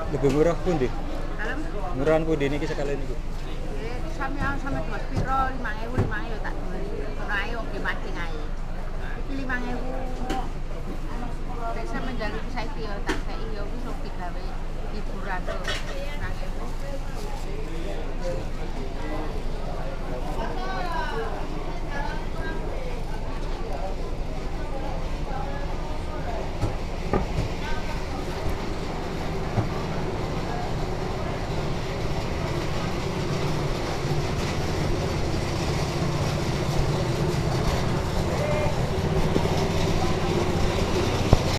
Lebih murah pun deh. Dalam Murahan pun deh niki sekali niki. sama Mas Piro 5.000 tak beli. Ono ae oke mancing ae. Iki 5.000. Nek sampe njaluk saiki yo tak kei yo wis sok digawe hiburan to. 5.000.